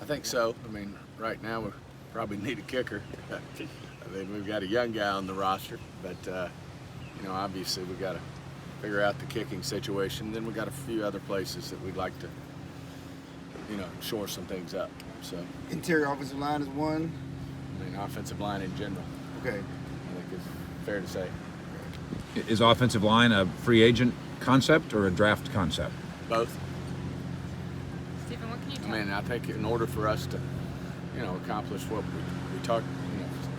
I think so. I mean, right now we probably need a kicker. I mean, we've got a young guy on the roster, but obviously we got to figure out the kicking situation. Then we got a few other places that we'd like to, shore some things up. So Interior offensive line is one. I mean, offensive line in general. Okay. I think it's fair to say. Is offensive line a free agent concept or a draft concept? Both. Stephen, what can you tell I mean, I think in order for us to, accomplish what we talked,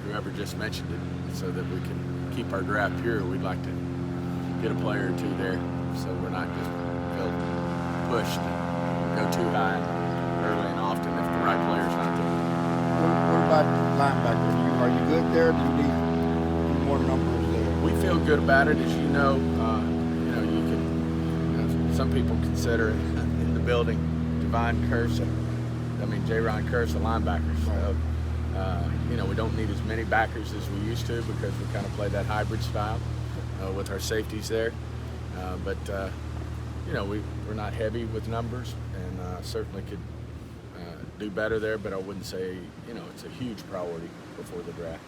whoever just mentioned it, so that we can keep our draft pure, we'd like to get a player or two there, so we're not just pushed, go too high early and often if the right player's not there. What about linebacker? Are you good there? Do you need more numbers there? We feel good about it, as you know. You can. Some people consider it in the building J-Ron Curse a linebacker. So, we don't need as many backers as we used to because we kind of play that hybrid style with our safeties there. We're not heavy with numbers and certainly could do better there, but I wouldn't say, it's a huge priority before the draft.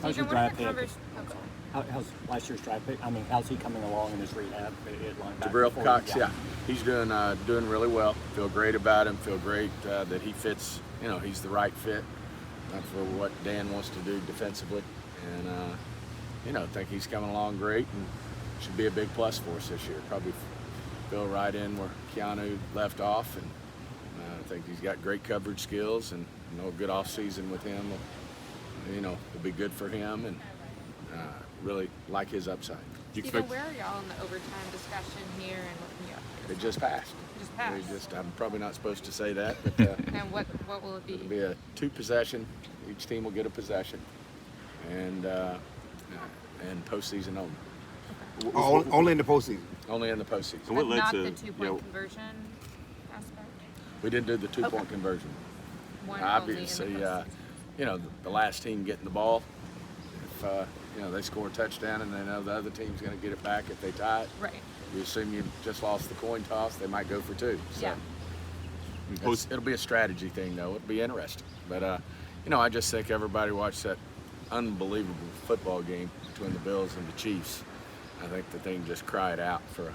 How's your Stephen, what are draft the pick? convers- oh, sorry. How's last year's draft pick? I mean, how's he coming along in his rehab at linebacker? Jabril Cox, yeah. He's doing really well. Feel great about him. Feel great that he fits, he's the right fit for what Dan wants to do defensively. And, I think he's coming along great and should be a big plus for us this year. Probably fill right in where Keanu left off. And I think he's got great coverage skills and, a good off season with him. Will be good for him and really like his upside. Stephen, where are y'all in the overtime discussion here and what can you update us? It just passed. Just passed. I'm probably not supposed to say that, but And what will it be? it'll be a 2 possession. Each team will get a possession, and postseason only. Only in the postseason. Only in the postseason. But not the 2-point conversion aspect? We did do the 2-point conversion. One Obviously, only in the postseason. the last team getting the ball, if they score a touchdown and they know the other team's going to get it back if they tie it. Right. You assume you just lost the coin toss, they might go for 2. So Yeah. it'll be a strategy thing, though. It'll be interesting. But, I just think everybody watched that unbelievable football game between the Bills and the Chiefs. I think the thing just cried out for,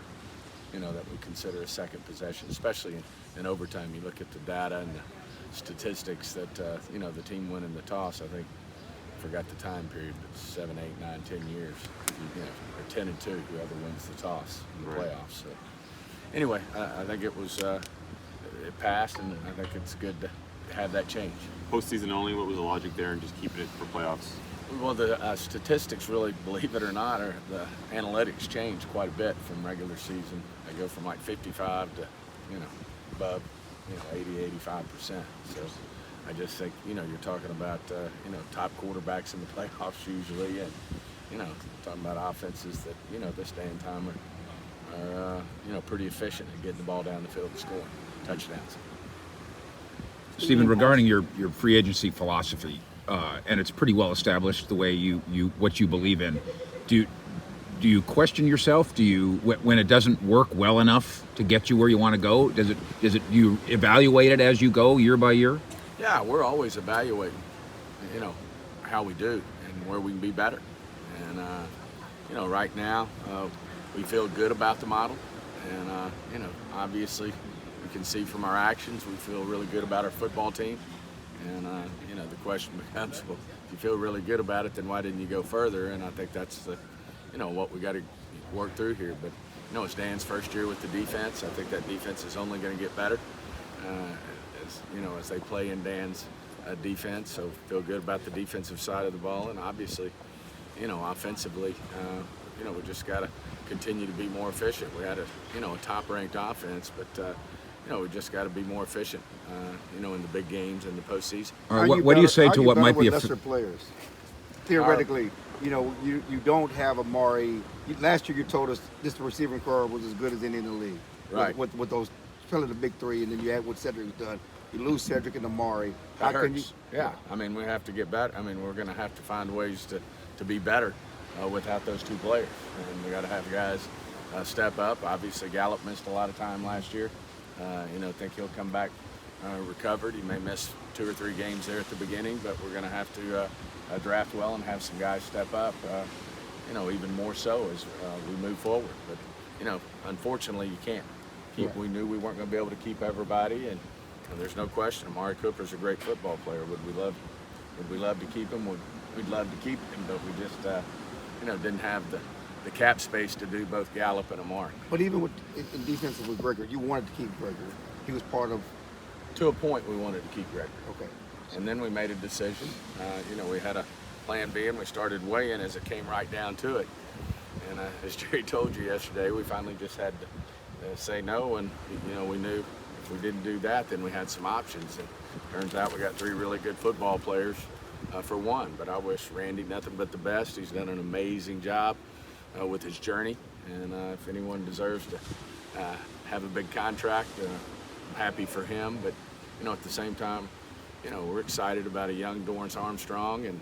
that we consider a second possession, especially in overtime. You look at the data and the statistics that, the team winning the toss, I think, forgot the time period, but 7, 8, 9, 10 years, or 10 and 2, whoever wins the toss in the playoffs. So anyway, I think it was, it passed, and I think it's good to have that change. Postseason only, what was the logic there and just keeping it for playoffs? Well, the statistics really, believe it or not, or the analytics change quite a bit from regular season. They go from like 55 to, above, 80, 85%. So I just think, you're talking about, top quarterbacks in the playoffs usually, and, talking about offenses that, this day and time are pretty efficient at getting the ball down the field and scoring touchdowns. Stephen, regarding your free agency philosophy, and it's pretty well established the way what you believe in. Do you question yourself? Do you, when it doesn't work well enough to get you where you want to go? Do you evaluate it as you go year by year? Yeah, we're always evaluating, how we do and where we can be better. And right now we feel good about the model, and obviously you can see from our actions we feel really good about our football team. And the question becomes, well, if you feel really good about it, then why didn't you go further? And I think that's the, what we got to work through here. But it's Dan's first year with the defense. I think that defense is only going to get better as they play in Dan's defense. So feel good about the defensive side of the ball, and obviously, offensively, we just got to continue to be more efficient. We had a top-ranked offense, but we just got to be more efficient, in the big games and the postseason. All right, what do you say to what might be a lesser players? Theoretically, you don't have Amari. Last year you told us this receiving core was as good as any in the league. Right. With those, probably the big 3, and then you had what Cedric's done. You lose Cedric and Amari. That hurts. Yeah, we have to get better. We're going to have to find ways to be better without those 2 players. And we got to have guys step up. Obviously, Gallup missed a lot of time last year. Think he'll come back recovered. He may miss 2 or 3 games there at the beginning, but we're going to have to draft well and have some guys step up, even more so as we move forward. But, unfortunately, you can't keep. Right. We knew we weren't going to be able to keep everybody, and there's no question. Amari Cooper's a great football player. Would we love to keep him? We'd love to keep him, but we just, didn't have the cap space to do both Gallup and Amari. But even in defensive with Gregory, you wanted to keep Gregory. He was part of. To a point, we wanted to keep Gregory. Okay. And then we made a decision. We had a plan B, and we started weighing as it came right down to it. And as Jerry told you yesterday, we finally just had to say no. And we knew if we didn't do that, then we had some options. And turns out we got 3 really good football players for one. But I wish Randy nothing but the best. He's done an amazing job with his journey. And if anyone deserves to have a big contract, I'm happy for him. But at the same time, we're excited about a young Dorrance Armstrong and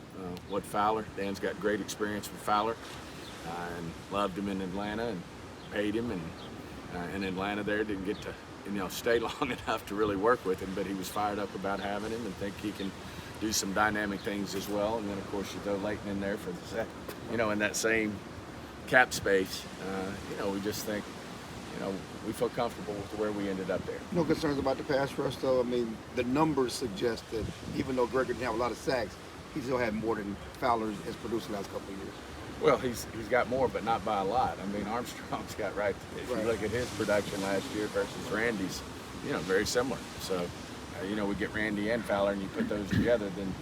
what Fowler. Dan's got great experience with Fowler and loved him in Atlanta and paid him. And in Atlanta there, didn't get to stay long enough to really work with him, but he was fired up about having him and think he can do some dynamic things as well. And then, of course, you throw Leighton in there for the second, in that same cap space. We just think, we feel comfortable with where we ended up there. No concerns about the pass rush, though. I mean, the numbers suggest that even though Gregory didn't have a lot of sacks, he still had more than Fowler has produced the last couple of years. Well, he's got more, but not by a lot. I mean, Armstrong's got right. If you look at his production last year versus Randy's, very similar. So, we get Randy and Fowler, and you put those together, then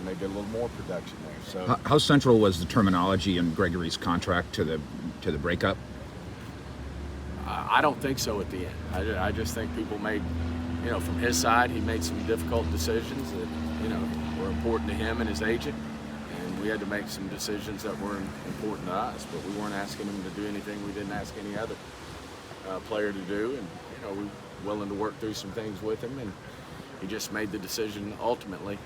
maybe a little more production there. So, How central was the terminology in Gregory's contract to the breakup? I don't think so at the end. I just think people made, from his side, he made some difficult decisions that, were important to him and his agent. And we had to make some decisions that were important to us, but we weren't asking him to do anything we didn't ask any other player to do. And, we were willing to work through some things with him. And he just made the decision ultimately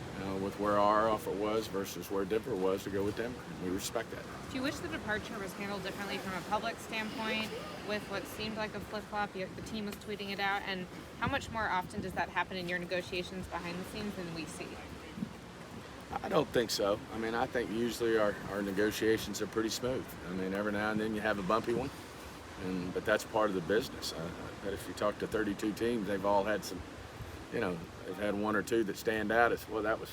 with where our offer was versus where Denver was to go with Denver. And we respect that. Do you wish the departure was handled differently from a public standpoint with what seemed like a flip-flop? The team was tweeting it out. And how much more often does that happen in your negotiations behind the scenes than we see? I don't think so. I mean, I think usually our negotiations are pretty smooth. I mean, every now and then you have a bumpy one, but that's part of the business. But if you talk to 32 teams, they've all had some, they've had 1 or 2 that stand out as, well, that was,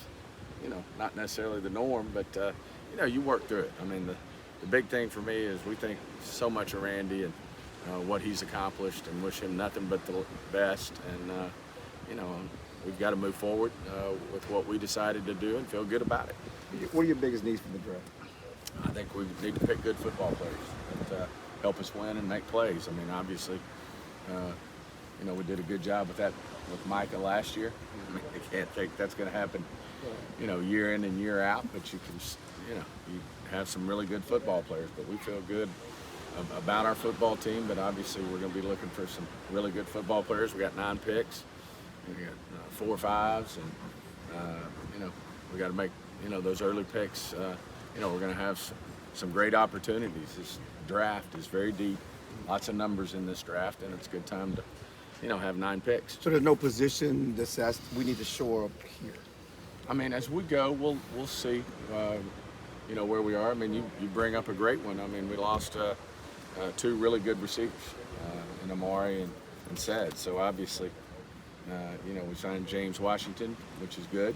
not necessarily the norm, but, you work through it. I mean, the big thing for me is we think so much of Randy and what he's accomplished and wish him nothing but the best. And, we've got to move forward with what we decided to do and feel good about it. What are your biggest needs for the draft? I think we need to pick good football players that help us win and make plays. I mean, obviously, we did a good job with that with Micah last year. I mean, I can't think that's going to happen, year in and year out. But you can, you have some really good football players. But we feel good about our football team. But obviously, we're going to be looking for some really good football players. We got 9 picks. We got 4 5s, and we got to make those early picks. We're going to have some great opportunities. This draft is very deep, lots of numbers in this draft, and it's a good time to have 9 picks. So there's no position that says we need to shore up here. I mean, as we go, we'll see. Where we are. I mean, you bring up a great one. I mean, we lost 2 really good receivers in Amari and Said. So obviously. We signed James Washington, which is good.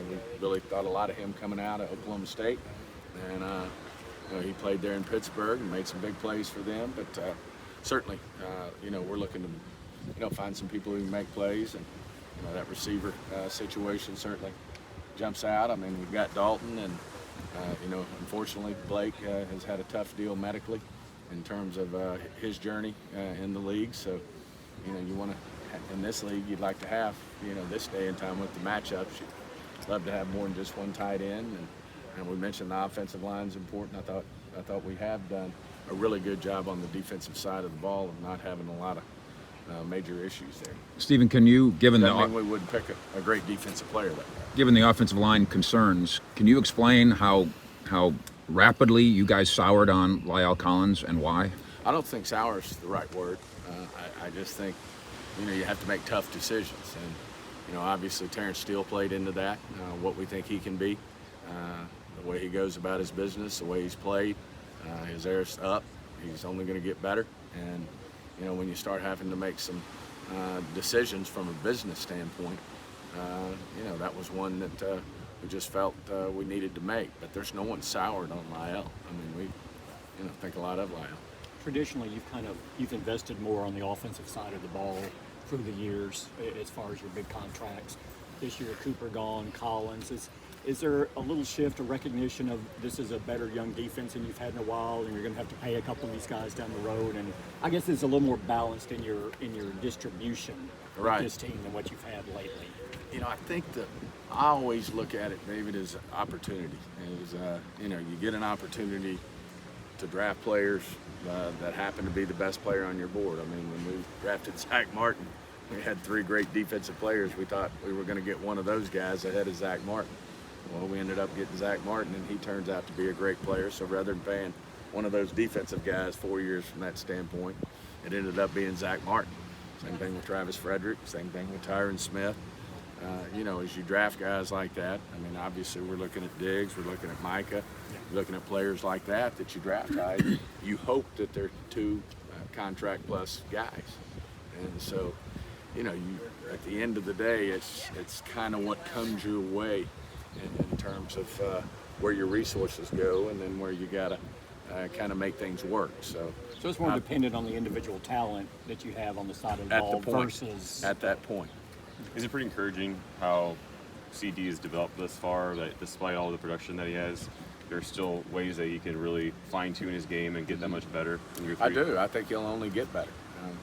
We really thought a lot of him coming out of Oklahoma State. And, he played there in Pittsburgh and made some big plays for them. But certainly, we're looking to, find some people who can make plays. And, that receiver situation certainly jumps out. I mean, we've got Dalton and, unfortunately, Blake has had a tough deal medically in terms of his journey in the league. So, you want to, in this league, you'd like to have, this day and time with the matchups, you'd love to have more than just one tight end. And we mentioned the offensive line is important. I thought we have done a really good job on the defensive side of the ball of not having a lot of major issues there. Stephen, can you, given I mean, we wouldn't pick a great defensive player like that. Given the offensive line concerns, can you explain how rapidly you guys soured on La'el Collins and why? I don't think sour is the right word. I just think, you have to make tough decisions. Obviously Terrence Steele played into that, what we think he can be, the way he goes about his business, the way he's played, his air's up. He's only going to get better. And, when you start having to make some decisions from a business standpoint, that was one that we just felt we needed to make. But there's no one soured on Lyle. I mean, we think a lot of Lyle. Traditionally, you've invested more on the offensive side of the ball through the years as far as your big contracts. This year, Cooper gone, Collins. Is there a little shift, a recognition of this is a better young defense than you've had in a while, and you're going to have to pay a couple of these guys down the road? And I guess it's a little more balanced in your distribution Right. with this team than what you've had lately. I think that I always look at it, David, as opportunity. You get an opportunity to draft players that happen to be the best player on your board. I mean, when we drafted Zach Martin, we had 3 great defensive players. We thought we were going to get one of those guys ahead of Zach Martin. Well, we ended up getting Zach Martin, and he turns out to be a great player. So rather than paying one of those defensive guys 4 years from that standpoint, it ended up being Zach Martin. Same thing with Travis Frederick, same thing with Tyron Smith. As you draft guys like that, I mean, obviously we're looking at Diggs, we're looking at Micah, looking at players like that you draft high. You hope that they're 2 contract plus guys. And so, at the end of the day, it's kind of what comes your way in terms of where your resources go, and then where you gotta kind of make things work. So it's more dependent on the individual talent that you have on the side of the ball versus at that point. Is it pretty encouraging how CD has developed thus far, that despite all the production that he has, there's still ways that he can really fine-tune his game and get that much better in year 3? I do. I think he'll only get better.